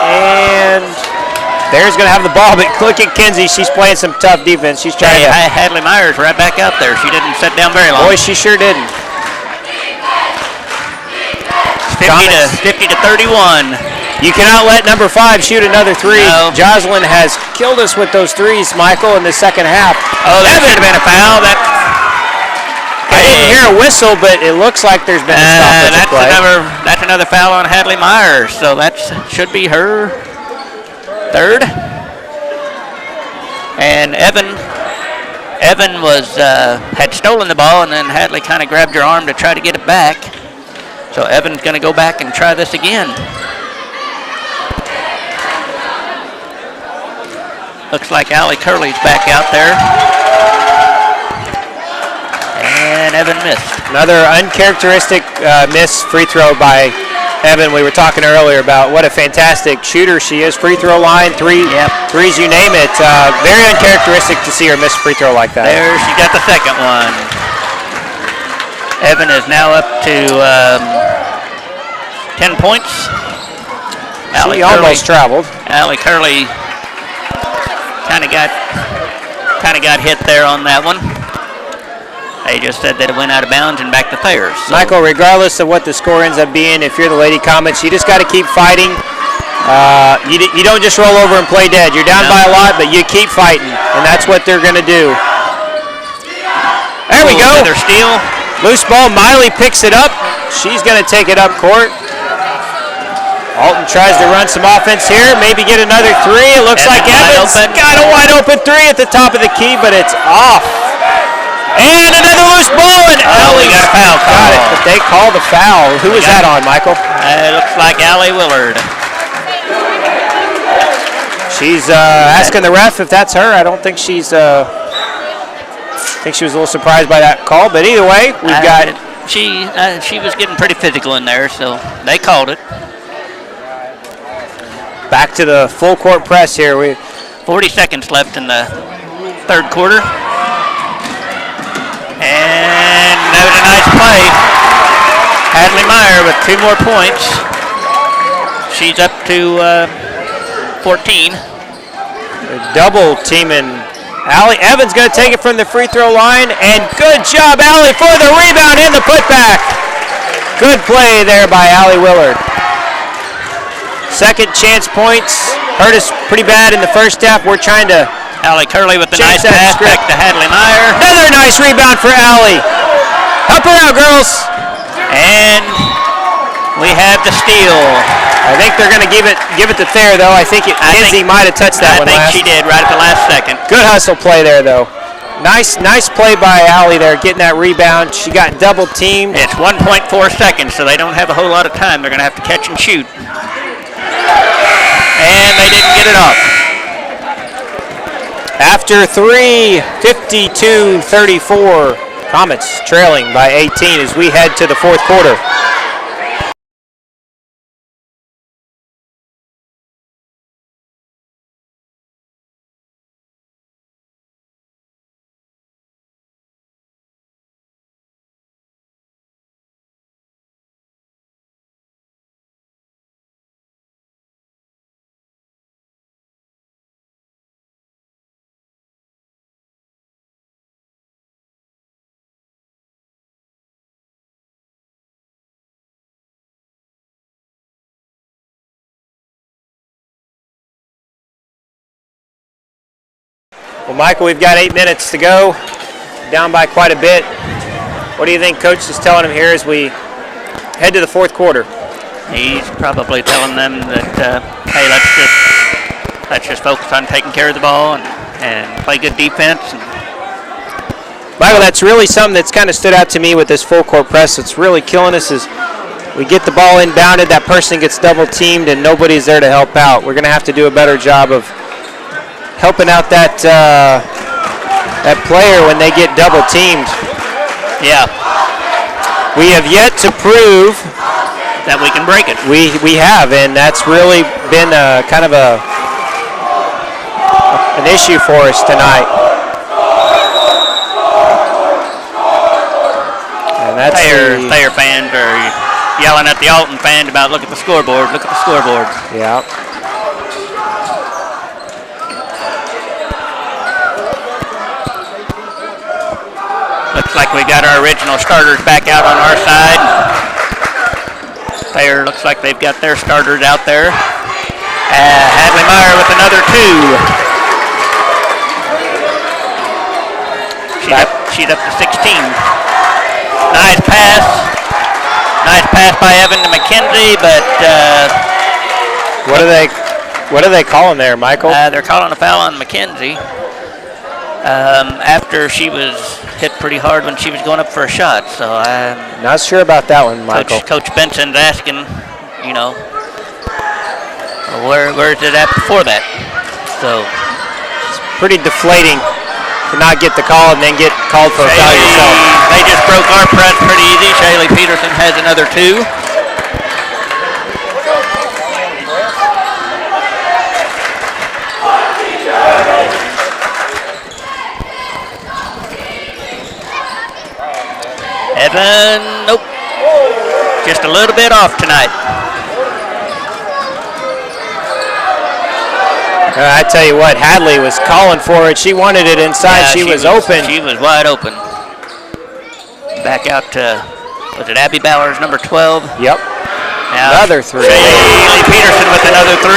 And Thayer's going to have the ball, but look at Kinsey. She's playing some tough defense. She's trying to... Hadley Myers right back out there. She didn't sit down very long. Boy, she sure didn't. 50 to 31. You cannot let number 5 shoot another 3. No. Jocelyn has killed us with those threes, Michael, in the second half. Oh, that should have been a foul. I didn't hear a whistle, but it looks like there's been a stoppage play. That's another foul on Hadley Myers, so that should be her 3rd. And Evan had stolen the ball, and then Hadley kind of grabbed her arm to try to get it back. So Evan's going to go back and try this again. Looks like Allie Curley's back out there. And Evan missed. Another uncharacteristic miss free throw by Evan. We were talking earlier about what a fantastic shooter she is. Free throw line, threes, you name it. Very uncharacteristic to see her miss free throw like that. There, she got the second one. Evan is now up to 10 points. She almost traveled. Allie Curley kind of got hit there on that one. They just said that it went out of bounds and back to Thayer. So. Michael, regardless of what the score ends up being, if you're the Lady Comets, you just got to keep fighting. You don't just roll over and play dead. You're down by a lot, but you keep fighting, and that's what they're going to do. There we go. Another steal. Loose ball. Miley picks it up. She's going to take it up court. Alton tries to run some offense here, maybe get another 3. It looks like Evans got a wide open 3 at the top of the key, but it's off. And another loose ball, and we got a foul call. Got it, but they called a foul. Who was that on, Michael? It looks like Allie Willard. She's asking the ref if that's her. I don't think she's. I think she was a little surprised by that call, but either way, we've got. She was getting pretty physical in there, so they called it. Back to the full court press here. 40 seconds left in the third quarter. And that was a nice play. Hadley Meyer with 2 more points. She's up to 14. Double teaming. Allie Evans going to take it from the free throw line, and good job, Allie, for the rebound and the putback. Good play there by Allie Willard. Second chance points hurt us pretty bad in the first half. We're trying to. Allie Curley with the nice pass back to Hadley Meyer. Another nice rebound for Allie. Help her out, girls. And we have the steal. I think they're going to give it to Thayer, though. I think Kenzie might have touched that one last. I think she did right at the last second. Good hustle play there, though. Nice play by Allie there, getting that rebound. She got double teamed. It's 1.4 seconds, so they don't have a whole lot of time. They're going to have to catch and shoot. And they didn't get it off. After 3, 52-34, Comets trailing by 18 as we head to the fourth quarter. Well, Michael, we've got 8 minutes to go, down by quite a bit. What do you think Coach is telling them here as we head to the fourth quarter? He's probably telling them that, hey, let's just focus on taking care of the ball and play good defense. Michael, that's really something that's kind of stood out to me with this full court press. It's really killing us is we get the ball inbounded, that person gets double teamed, and nobody's there to help out. We're going to have to do a better job of helping out that player when they get double teamed. Yeah. We have yet to prove that we can break it. We have, and that's really been kind of an issue for us tonight. And that's Thayer fans are yelling at the Alton fans about look at the scoreboard, look at the scoreboard. Yeah. Looks like we got our original starters back out on our side. Thayer looks like they've got their starters out there. Hadley Meyer with another 2. She's up to 16. Nice pass. Nice pass by Evan to McKenzie, but what are they calling there, Michael? They're calling a foul on McKenzie. After she was hit pretty hard when she was going up for a shot, so I'm not sure about that one, Michael. Coach Benson's asking, where's it at before that? So it's pretty deflating to not get the call and then get called for a foul yourself. They just broke our press pretty easy. Shaylee Peterson has another 2. Evan, nope. Just a little bit off tonight. I tell you what, Hadley was calling for it. She wanted it inside. Yeah, she was open. She was wide open. Back out to, was it Abby Bowers, number 12? Yep. Now, another 3. Shaylee Peterson with another 3.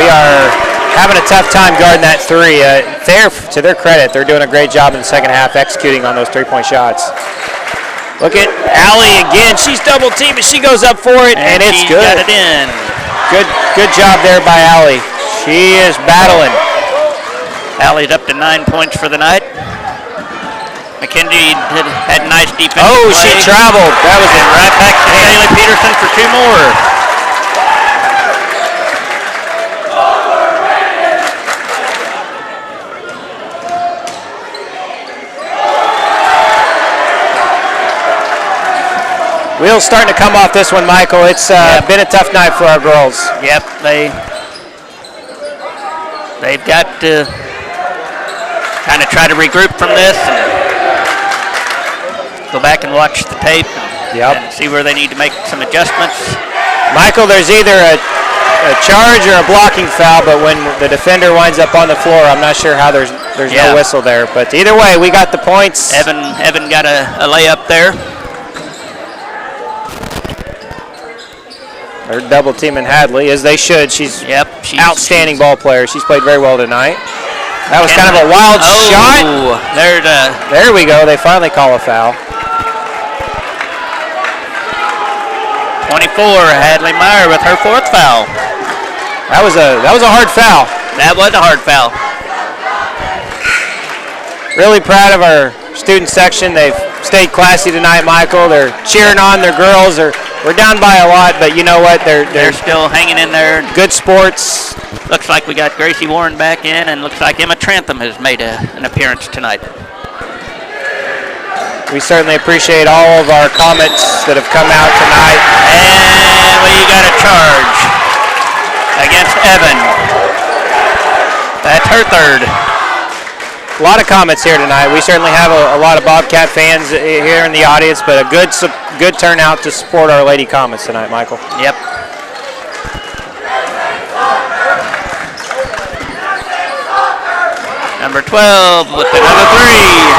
We are having a tough time guarding that 3. Thayer, to their credit, they're doing a great job in the second half executing on those 3-point shots. Look at Allie again. She's double teamed, but she goes up for it, and it's good. Got it in. Good job there by Allie. She is battling. Allie's up to 9 points for the night. McKenzie had a nice defensive Oh, play. she traveled. That was And right back to Haley Peterson for 2 more. Wheels starting to come off this one, Michael. It's been a tough night for our girls. Yep, they've got to kind of try to regroup from this and go back and watch the tape and see where they need to make some adjustments. Michael, there's either a charge or a blocking foul, but when the defender winds up on the floor, I'm not sure how there's no whistle there. But either way, we got the points. Evan got a layup there. They're double teaming Hadley, as they should. She's outstanding ball player. She's played very well tonight. That was kind of a wild shot. There we go. They finally call a foul. 24, Hadley Meyer with her 4th foul. That was a hard foul. That was a hard foul. Really proud of our student section. They've stayed classy tonight, Michael. They're cheering on their girls. We're down by a lot, but you know what? They're still hanging in there. Good sports. Looks like we got Gracie Warren back in, and looks like Emma Trantham has made an appearance tonight. We certainly appreciate all of our Comets that have come out tonight. And we got a charge against Evan. That's her 3rd. A lot of Comets here tonight. We certainly have a lot of Bobcat fans here in the audience, but a good turnout to support our Lady Comets tonight, Michael. Yep. Number 12 with another 3.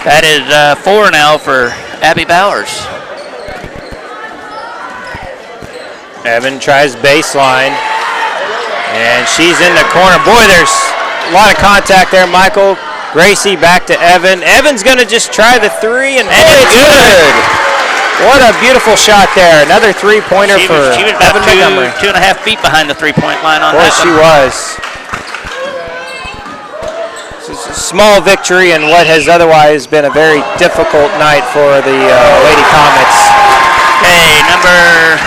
That is 4 now for Abby Bowers. Evan tries baseline. And she's in the corner. Boy, there's a lot of contact there, Michael. Gracie back to Evan. Evan's going to just try the 3, and it's good. What a beautiful shot there. Another 3-pointer for She was Evan about Montgomery. 2.5 feet behind the 3-point line on Boy, that she one. was. It's a small victory in what has otherwise been a very difficult night for the Lady Comets. Okay, number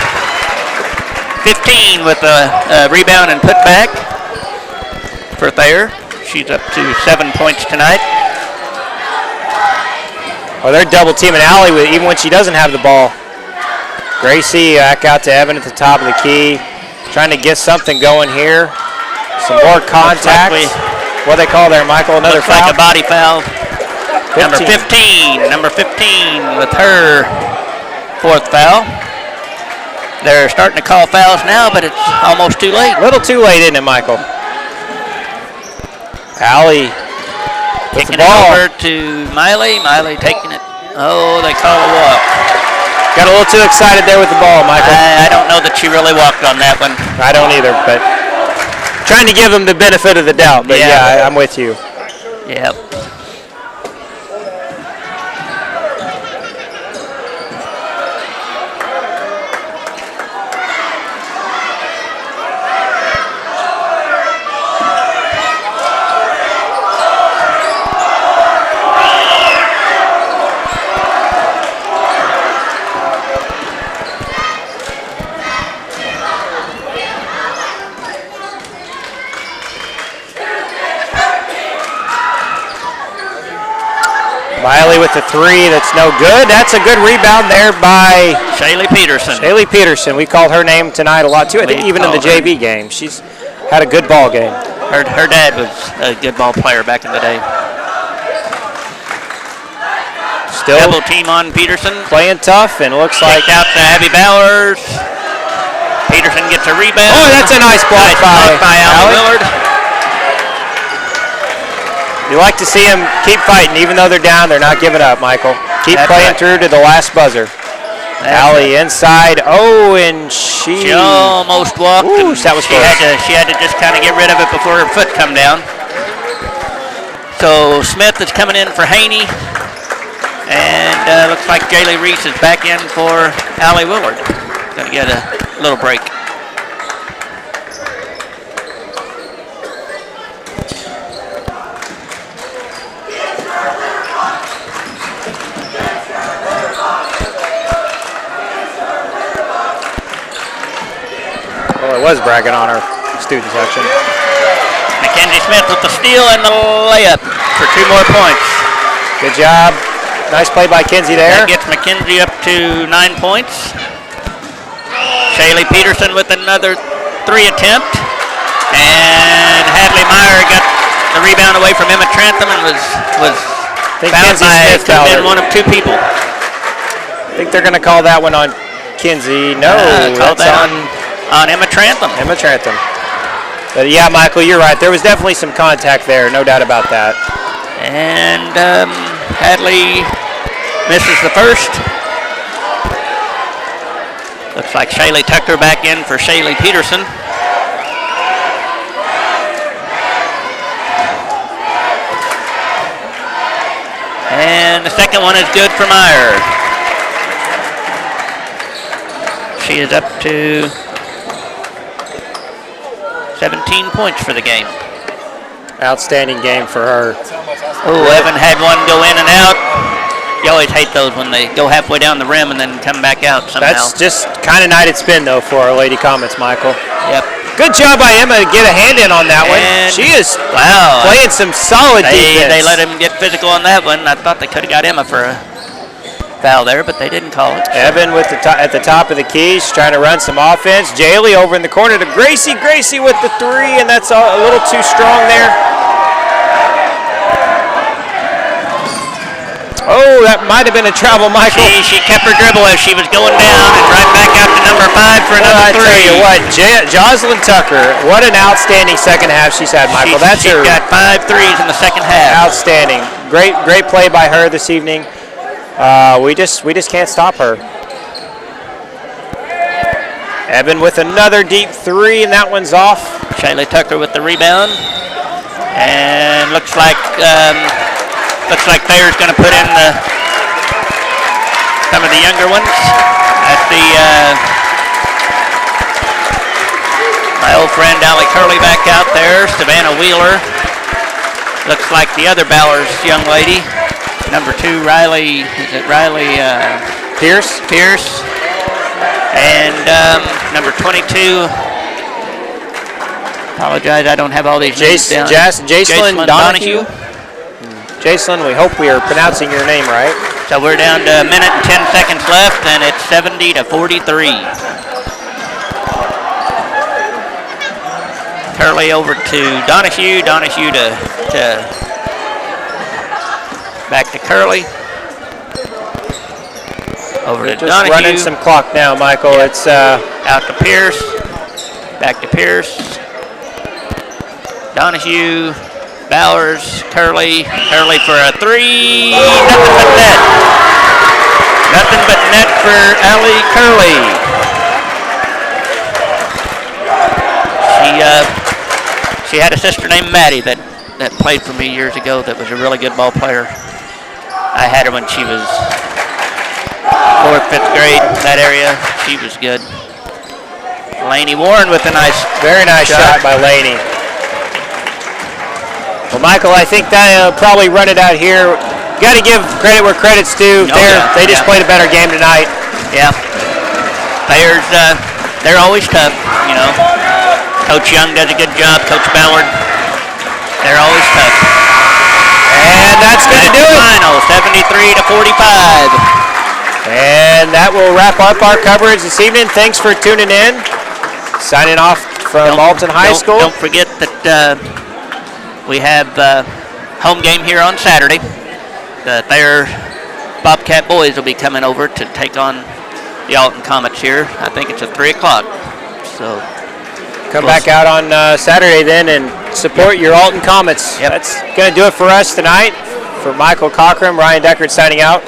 15 with a rebound and putback for Thayer. She's up to 7 points tonight. Oh, they're double teaming Allie even when she doesn't have the ball. Gracie back out to Evan at the top of the key, trying to get something going here. Some more contact. What do they call there, Michael? Another looks foul? like a body foul. 15. Number 15 with her 4th foul. They're starting to call fouls now, but it's almost too late. A little too late, isn't it, Michael? Allie with Kicking the ball. it over to Miley. Miley taking it. Oh, they call a walk. Got a little too excited there with the ball, Michael. I don't know that she really walked on that one. I don't either, but trying to give them the benefit of the doubt. But yeah, I'm with you. Yep. Miley with the 3, that's no good. That's a good rebound there by Shaylee Peterson. Shaylee Peterson. We called her name tonight a lot too. I think even in the JV game. She's had a good ball game. Her dad was a good ball player back in the day. Still double team on Peterson. Playing tough, and looks like out to Abby Bowers. Peterson gets a rebound. Oh, that's a nice block by Allie Willard. You like to see them keep fighting, even though they're down. They're not giving up, Michael. Keep playing through to the last buzzer. Allie inside. Oh, and she almost walked. Ooh, that was close. She had to just kind of get rid of it before her foot come down. So Smith is coming in for Haney, and looks like Jaylee Reese is back in for Allie Willard. Going to get a little break. I was bragging on our student section. Mackenzie Smith with the steal and the layup for 2 more points. Good job. Nice play by Kinsey there. That gets Mackenzie up to 9 points. Shaylee Peterson with another 3 attempt. And Hadley Meyer got the rebound away from Emma Trantham and was fouled by one of 2 people. I think they're going to call that one on Kinsey. No, called that on Emma Trantham. Emma Trantham. But yeah, Michael, you're right. There was definitely some contact there, no doubt about that. And Hadley misses the first. Looks like Shaylee Tucker back in for Shaylee Peterson. And the second one is good for Meyer. She is up to 17 points for the game. Outstanding game for her. Oh, Evan had one go in and out. You always hate those when they go halfway down the rim and then come back out somehow. That's just kind of night at spin, though, for our Lady Comets, Michael. Yep. Good job by Emma to get a hand in on that one. She is playing some solid defense. They let him get physical on that one. I thought they could have got Emma for a foul there, but they didn't call it. Evan with at the top of the keys, trying to run some offense. Jaylee over in the corner to Gracie. Gracie with the 3, and that's a little too strong there. Oh, that might have been a travel, Michael. She kept her dribble as she was going down and right back out to number 5 for another 3. I tell you what, Jocelyn Tucker, what an outstanding second half she's had, Michael. She got 5 threes in the second half. Outstanding. Great play by her this evening. We just can't stop her. Evan with another deep 3, and that one's off. Shaylee Tucker with the rebound, and looks like Thayer's going to put in some of the younger ones. That's my old friend Allie Curley back out there. Savannah Wheeler. Looks like the other Bowers young lady. Number 2, Riley Pierce. And number 22, apologize, I don't have all these names down. Jacelyn Donahue. Jacelyn, we hope we are pronouncing your name right. So we're down to 1 minute and 10 seconds left, and it's 70-43. Curley over to Donahue. Donahue to back to Curley. Over to just Donahue. Running some clock now, Michael. Yep. It's out to Pierce. Back to Pierce. Donahue. Bowers. Curley. Curley for a 3. Nothing but net. Nothing but net for Allie Curley. She had a sister named Maddie that played for me years ago that was a really good ball player. I had her when she was 4th, 5th grade, that area. She was good. Laney Warren with a very nice shot by Laney. Well, Michael, I think that'll probably run it out here. Got to give credit where credit's due. They just played a better game tonight. Yeah. Thayer's, they're always tough, you know. Coach Young does a good job. Coach Ballard, they're always tough. And that's going to do it. Final, 73-45. And that will wrap up our coverage this evening. Thanks for tuning in. Signing off from Alton High School. Don't forget that we have home game here on Saturday. The Thayer Bobcat boys will be coming over to take on the Alton Comets here. I think it's at 3 o'clock. So come back out on Saturday then and support your Alton Comets. Yep. That's going to do it for us tonight. For Michael Cochran, Ryan Deckard signing out.